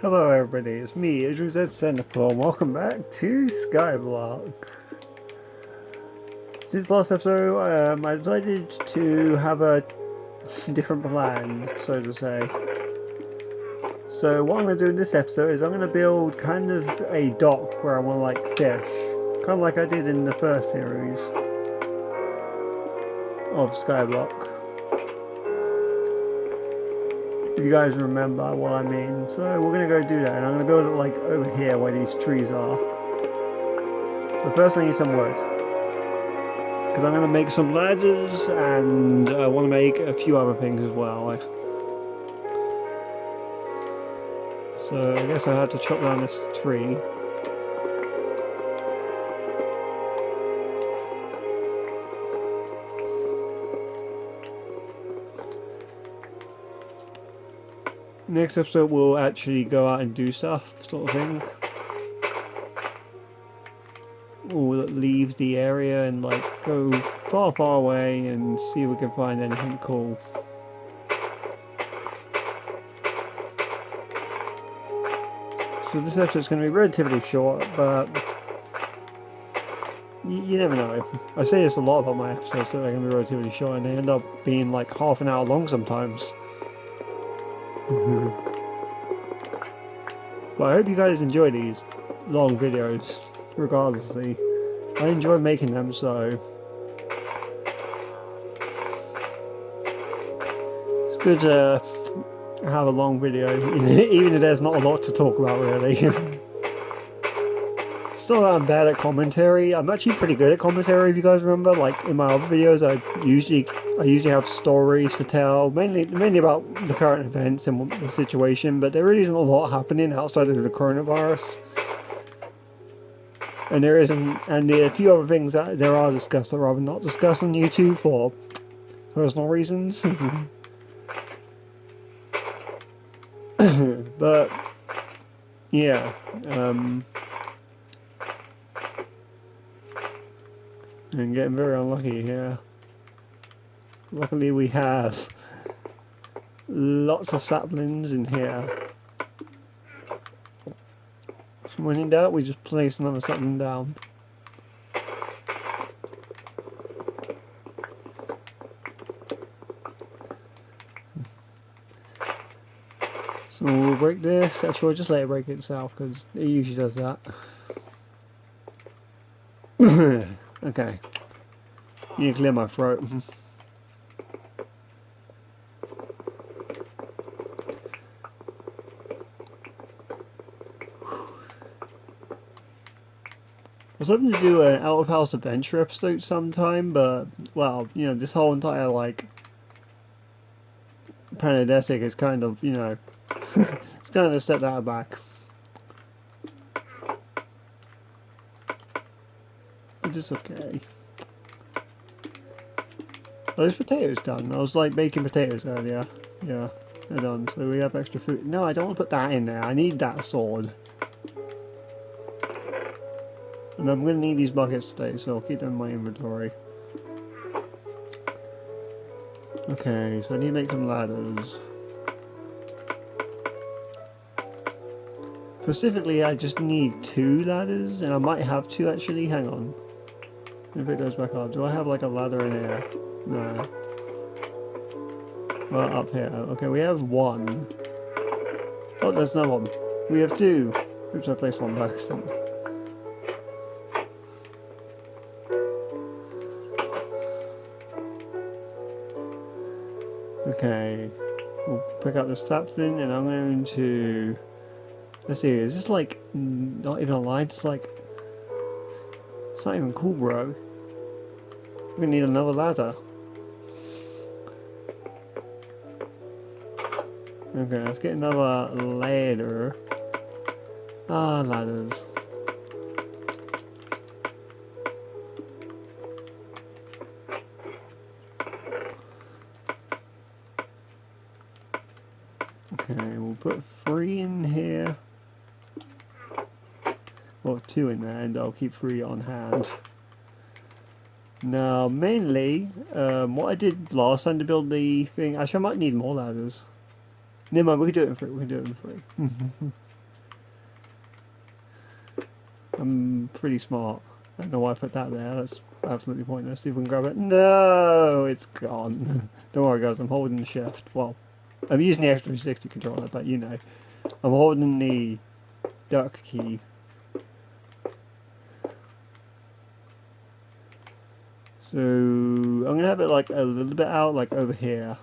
Hello everybody, it's me, Idris Cynical, and welcome back to Skyblock. Since last episode, I decided to have a different plan, so to say. So what I'm going to do in this episode is I'm going to build kind of a dock where I want to like fish. Kind of like I did in the first series of Skyblock. If you guys remember what I mean. So we're going to go do that, and I'm going to build it like over here where these trees are. But first I need some wood. Because I'm going to make some ladders and I want to make a few other things as well. So I guess I have to chop down this tree. Next episode we'll actually go out and do stuff, sort of thing. We'll leave the area and like go far away and see if we can find anything cool. So this episode's going to be relatively short, but you never know. I say this a lot about my episodes, that they're going to be relatively short, and they end up being like half an hour long sometimes. But I hope you guys enjoy these long videos, regardlessly. I enjoy making them, so it's good to have a long video, even if there's not a lot to talk about, really. Still not bad at commentary. I'm actually pretty good at commentary, if you guys remember. Like in my other videos, I usually have stories to tell, mainly about the current events and the situation. But there really isn't a lot happening outside of the coronavirus, and there isn't, and there are a few other things that there are discussed that are rather not discussed on YouTube for personal reasons. But yeah. And getting very unlucky here. Luckily we have lots of saplings in here. So when in doubt we just place another sapling down. So we'll break this. Actually, we'll just let it break itself because it usually does that. Okay. You clear my throat. I was hoping to do an out of house adventure episode sometime, but well, you know, this whole entire like pandemic is kind of, you know, it's kind of set that back. But it's okay. Oh, there's potatoes done. I was like baking potatoes earlier. Yeah, they're done. So we have extra food. No, I don't want to put that in there. I need that sword. And I'm going to need these buckets today, so I'll keep them in my inventory. Okay, so I need to make some ladders. Specifically, I just need 2 ladders, and I might have 2 actually. Hang on. If it goes back up, do I have like a ladder in here? No. Well, up here. Okay, we have 1. Oh, there's another one. We have 2. Oops, I placed 1 by accident. Okay, we'll pick up the sapling, and I'm going to. Let's see, is this like not even a line? It's like. It's not even cool, bro. We're gonna need another ladder. Okay, let's get another ladder. Ah, ladders. Okay, we'll put 3 in here. Well, 2 in there, and I'll keep 3 on hand. Now, mainly, what I did last time to build the thing. Actually, I might need more ladders. Never mind, we can do it in 3. We can do it in 3. I'm pretty smart. I don't know why I put that there. That's absolutely pointless. See if we can grab it. No, it's gone. Don't worry, guys. I'm holding the shift. Well, I'm using the X360 controller, but you know, I'm holding the duck key. So I'm gonna have it like a little bit out, like over here.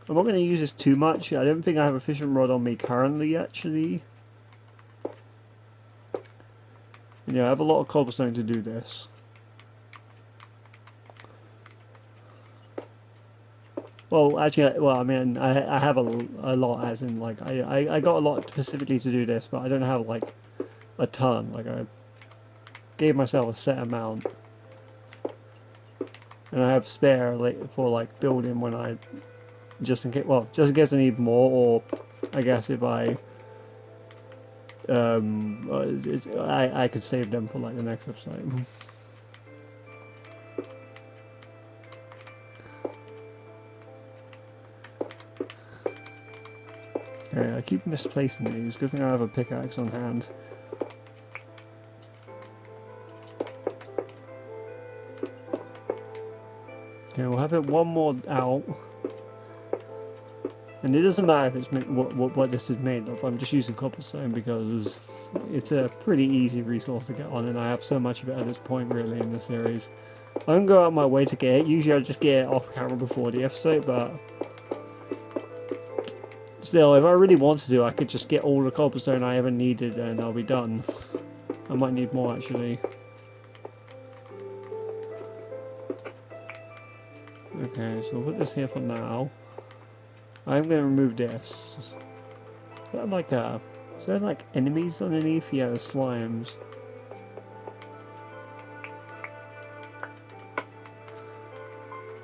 I'm not gonna use this too much. I don't think I have a fishing rod on me currently, actually. Yeah, I have a lot of cobblestone to do this. Well, actually, well, I mean, I have a lot, as in, like, I got a lot specifically to do this, but I don't have, like, a ton. Like, I gave myself a set amount. And I have spare, like, for, like, building when I, just in case, well, just in case I need more, or, I guess if I, I could save them for, like, the next episode. Okay, I keep misplacing these. Good thing I have a pickaxe on hand. Okay, we'll have it one more out. And it doesn't matter if it's what this is made of. I'm just using cobblestone because it's a pretty easy resource to get on, and I have so much of it at this point, really, in the series. I don't go out of my way to get it. Usually I just get it off camera before the episode, but still, if I really want to do, I could just get all the cobblestone I ever needed and I'll be done. I might need more, actually. Okay, so we'll put this here for now. I'm going to remove this. Is that like is there like enemies underneath? Yeah, the slimes.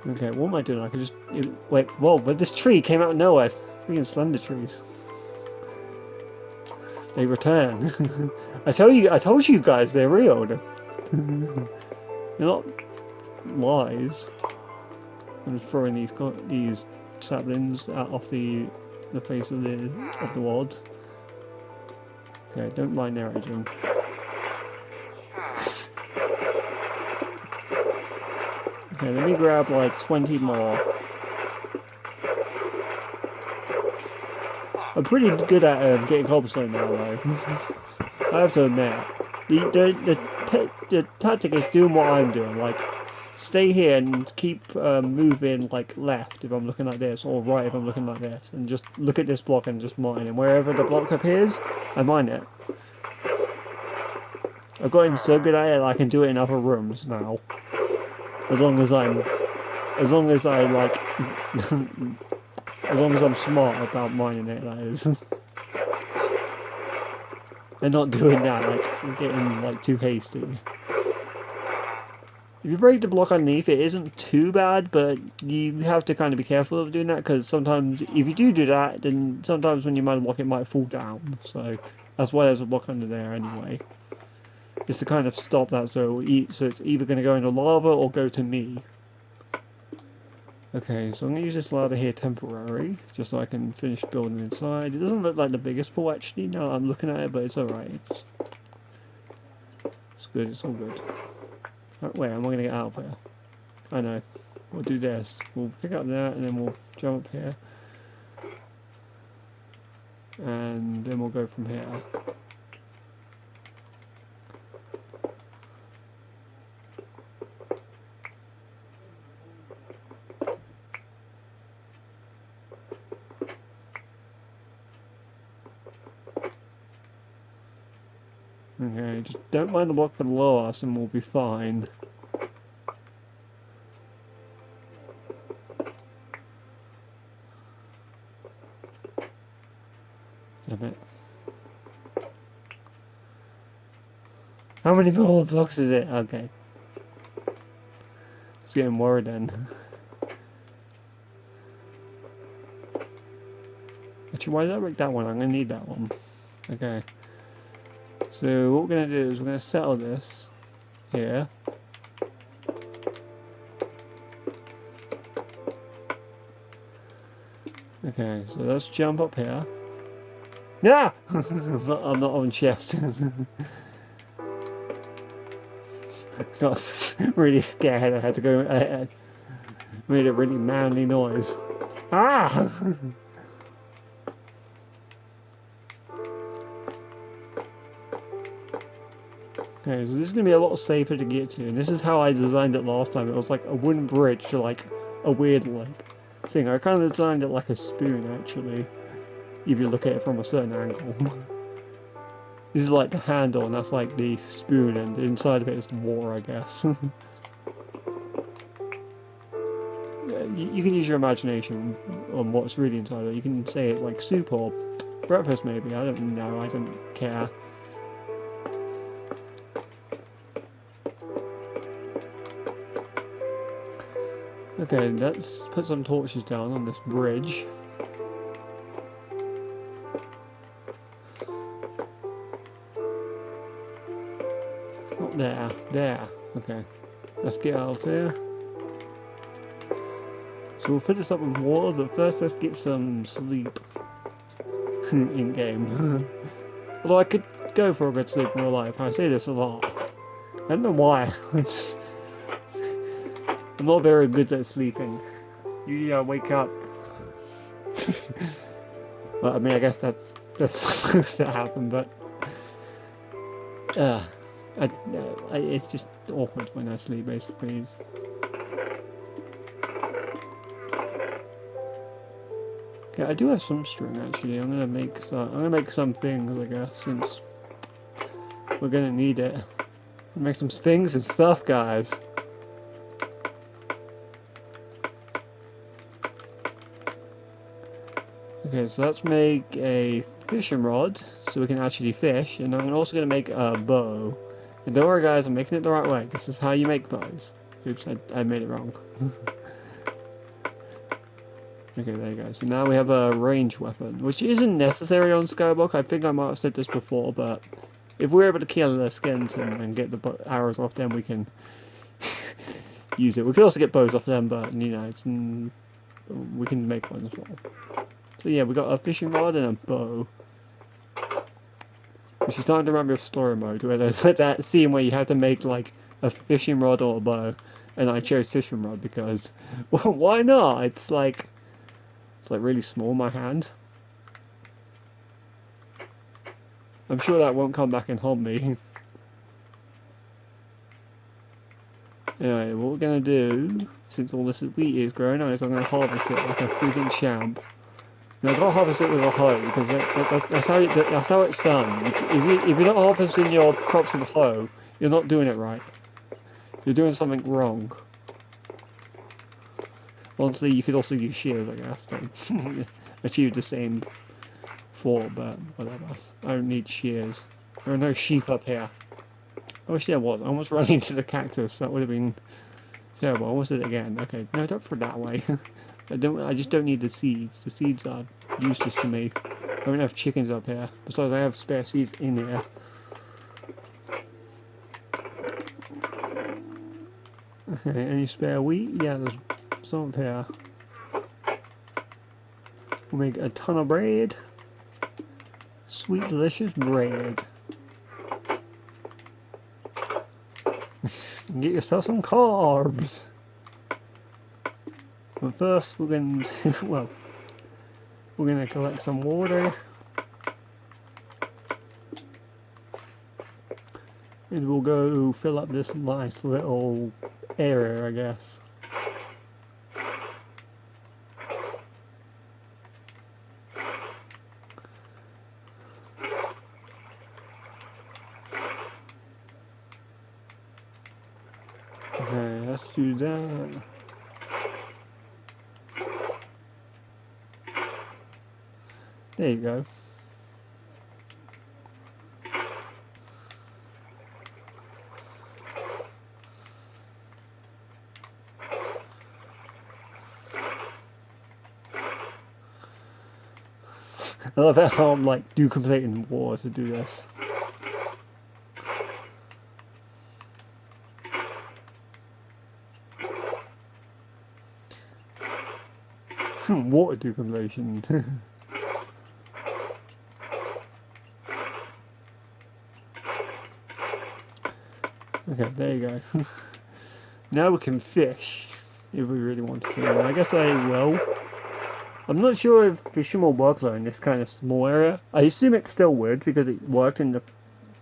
Okay, what am I doing? I could just wait. Whoa! But this tree came out of nowhere. Freaking slender trees. They return. I told you guys they're real. They're not lies. I'm just throwing these saplings out off the face of the wad. Okay, don't mind narrating. Okay, let me grab like 20 more. I'm pretty good at getting cobblestone now, though. I have to admit, the tactic is doing what I'm doing. Like, stay here and keep moving like left if I'm looking like this, or right if I'm looking like this, and just look at this block and just mine. And wherever the block appears, I mine it. I've gotten so good at it, I can do it in other rooms now. As long as I like, as long as I'm smart about mining it, that is. And not doing that, like, getting, like, too hasty. If you break the block underneath, it isn't too bad, but you have to kind of be careful of doing that, because sometimes, if you do that, then sometimes when you mine a block, it might fall down. So, that's why there's a block under there anyway. Just to kind of stop that, so it's either going to go into lava or go to me. Okay, so I'm going to use this ladder here temporary, just so I can finish building inside. It doesn't look like the biggest pool actually, now I'm looking at it, but it's alright. It's good, it's all good. Right, wait, am I going to get out of here? I know. We'll do this. We'll pick up that, and then we'll jump up here. And then we'll go from here. Okay, just don't mind the block below us and we'll be fine. Damn it. How many more blocks is it? Okay. It's getting worried then. Actually, why did I break that one? I'm going to need that one. Okay. So what we're going to do is we're going to settle this here. Okay, so let's jump up here. Yeah! I'm not on shift. Got really scared. I had to go. Made a really manly noise. Ah! Okay, so this is going to be a lot safer to get to, and this is how I designed it last time. It was like a wooden bridge to like a weird like thing. I kind of designed it like a spoon actually, if you look at it from a certain angle. This is like the handle, and that's like the spoon, and inside of it is the water, I guess. Yeah, you can use your imagination on what's really inside it. You can say it's like soup or breakfast maybe, I don't know, I don't care. Okay, let's put some torches down on this bridge. Not there, there. Okay, let's get out of here. So we'll fill this up with water, but first let's get some sleep in game. Although I could go for a good sleep in real life, I say this a lot. I don't know why. I'm not very good at sleeping. You wake up. Well, I mean, I guess that's supposed to happen, but it's just awkward when I sleep, basically. Okay, I do have some string actually. I'm gonna make some things, I guess, since we're gonna need it. Make some things and stuff, guys. Okay, so let's make a fishing rod so we can actually fish, and I'm also going to make a bow. And don't worry guys, I'm making it the right way. This is how you make bows. Oops, I made it wrong. Okay, there you go. So now we have a ranged weapon, which isn't necessary on Skyblock. I think I might have said this before, but if we're able to kill the skeleton and get the arrows off them, we can use it. We can also get bows off them, but you know, we can make one as well. So yeah, we got a fishing rod and a bow. Which is starting to remind me of story mode, where there's that scene where you have to make like a fishing rod or a bow, and I chose fishing rod because, well, why not? It's like really small in my hand. I'm sure that won't come back and haunt me. Anyway, what we're gonna do, since all this wheat is growing on, is I'm gonna harvest it like a freaking champ. Now, I've got to harvest it with a hoe, because that's how it's done. If you're not harvesting your crops with a hoe, you're not doing it right. You're doing something wrong. Honestly, you could also use shears, I guess, to achieve the same thought, but whatever. I don't need shears. There are no sheep up here. I wish there was. I almost ran into the cactus. That would have been terrible. I almost did it again. Okay, no, don't throw that way. I just don't need the seeds. The seeds are useless to me. I don't have chickens up here. Besides, I have spare seeds in here. Okay, any spare wheat? Yeah, there's some up here. We'll make a ton of bread. Sweet, delicious bread. Get yourself some carbs. But first, we're going to, well, we're going to collect some water. And we'll go fill up this nice little area, I guess. Okay, let's do that. There you go. I love how I'm like duplicating war to do this. Water duplication. Okay, there you go. Now we can fish if we really wanted to. And I guess I will. I'm not sure if fishing will work though in this kind of small area. I assume it still would because it worked in the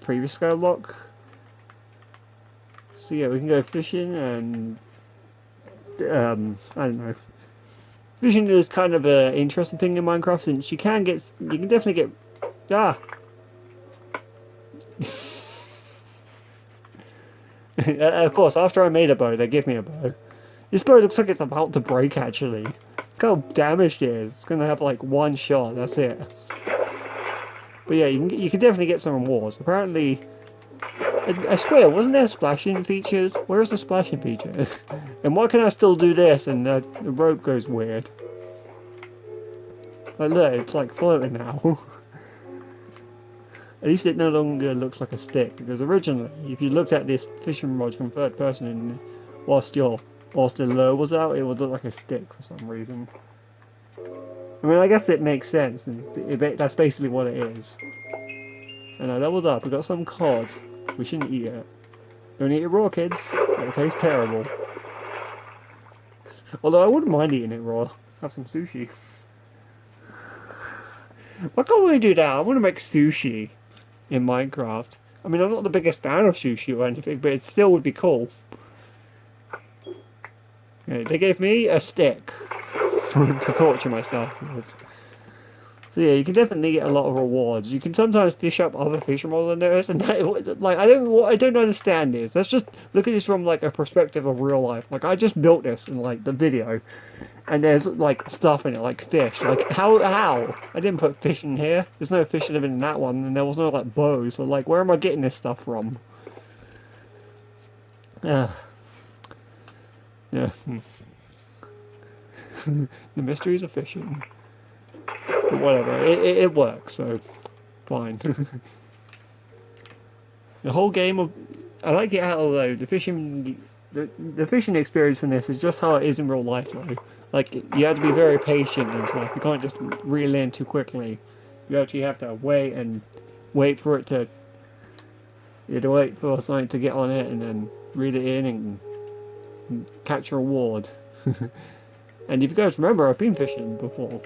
previous Skyblock. So yeah, we can go fishing and I don't know. Fishing is kind of an interesting thing in Minecraft since you can definitely get Of course, after I made a bow, they give me a bow. This bow looks like it's about to break actually. Look how damaged it is. It's gonna have like one shot, that's it. But yeah, you can definitely get some rewards. Apparently, I swear, wasn't there splashing features? Where's the splashing feature? And why can I still do this and the rope goes weird? Like look, it's like floating now. At least it no longer looks like a stick, because originally, if you looked at this fishing rod from third person and whilst the lure was out, it would look like a stick for some reason. I mean, I guess it makes sense, and that's basically what it is. And I leveled up, we got some cod. We shouldn't eat it. Don't eat it raw, kids. It'll taste terrible. Although I wouldn't mind eating it raw. Have some sushi. Why can't we do that? I want to make sushi in Minecraft. I mean, I'm not the biggest fan of sushi or anything, but it still would be cool. Okay, they gave me a stick to torture myself with. So yeah, you can definitely get a lot of rewards. You can sometimes fish up other fish more than there is, and that, like what I don't understand is let's just look at this from like a perspective of real life. Like I just built this in like the video, and there's like stuff in it like fish. Like how I didn't put fish in here. There's no fish living in that one, and there was no like bows. So like where am I getting this stuff from? Yeah. The mysteries of fishing. But whatever, it works, so fine. The whole game of I like it how though the fishing experience in this is just how it is in real life though. Like you have to be very patient and stuff. You can't just reel in too quickly. You actually have to wait for it to wait for something to get on it and then reel it in and catch a reward. And if you guys remember, I've been fishing before.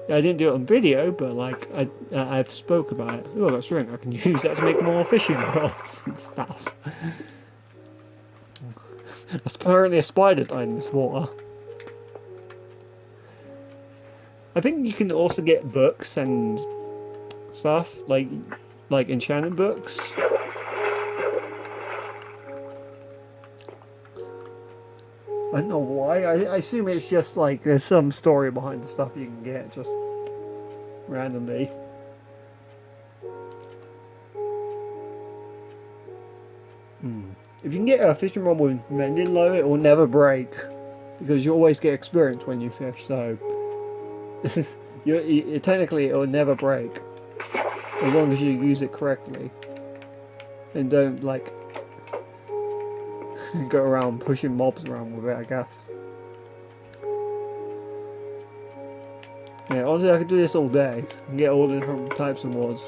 I didn't do it on video, but like I've spoke about it. Oh, that's string. I can use that to make more fishing rods and stuff. Apparently, a spider died in this water. I think you can also get books and stuff like enchanted books. I don't know why. I assume it's just like there's some story behind the stuff you can get just randomly. If you can get a fishing rod with mending low, it will never break because you always get experience when you fish. So technically it will never break as long as you use it correctly and don't like go around pushing mobs around with it, I guess. Yeah, honestly, I could do this all day and get all the different types of mods.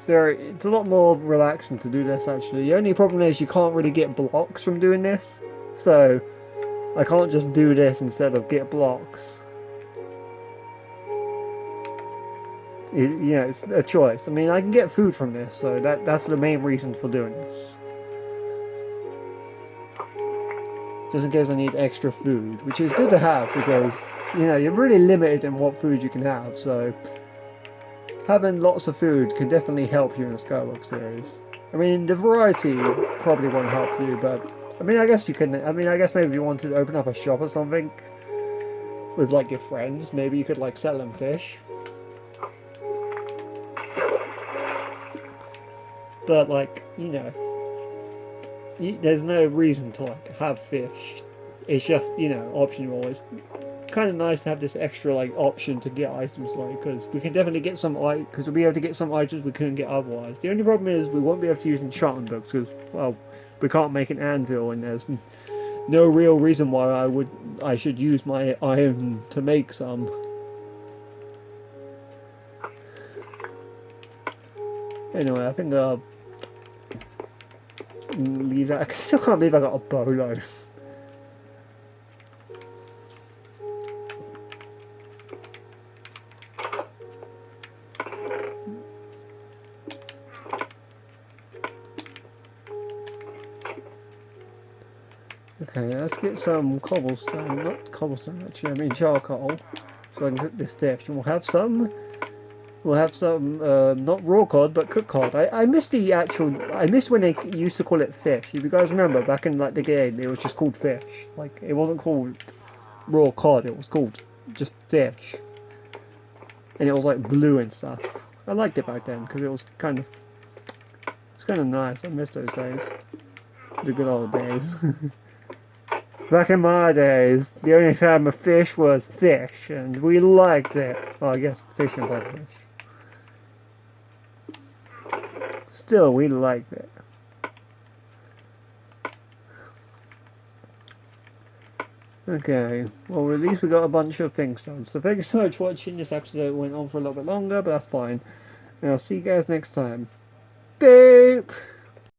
It's a lot more relaxing to do this actually. The only problem is you can't really get blocks from doing this, so I can't just do this instead of get blocks. Yeah, it's a choice. I mean, I can get food from this, so that's the main reason for doing this. Just in case I need extra food, which is good to have because, you know, you're really limited in what food you can have, so having lots of food can definitely help you in the Skyblock series. I mean, the variety probably won't help you, but I mean, I guess you can. I mean, I guess maybe if you wanted to open up a shop or something with like your friends, maybe you could like sell them fish. But like, you know, there's no reason to like have fish. It's just, you know, optional. It's kind of nice to have this extra like option to get items, like, because we can definitely get some because we'll be able to get some items we couldn't get otherwise. The only problem is we won't be able to use enchantment books because, well, we can't make an anvil, and there's no real reason why I should use my iron to make some. Anyway, I think I'll leave that. I still can't believe I got a bolo. Okay, let's get some cobblestone, not cobblestone actually, I mean charcoal, so I can cook this fish. And we'll have some not raw cod, but cooked cod. I miss I miss when they used to call it fish. If you guys remember, back in like the game, it was just called fish. Like, it wasn't called raw cod, it was called just fish. And it was like blue and stuff. I liked it back then, because it was kind of nice. I miss those days. The good old days. Back in my days, the only time a fish was fish, and we liked it. Well, I guess fish and fish. Still, we liked it. Okay, well at least we got a bunch of things done. So thank you so much for watching. This episode went on for a little bit longer, but that's fine. And I'll see you guys next time. Beep!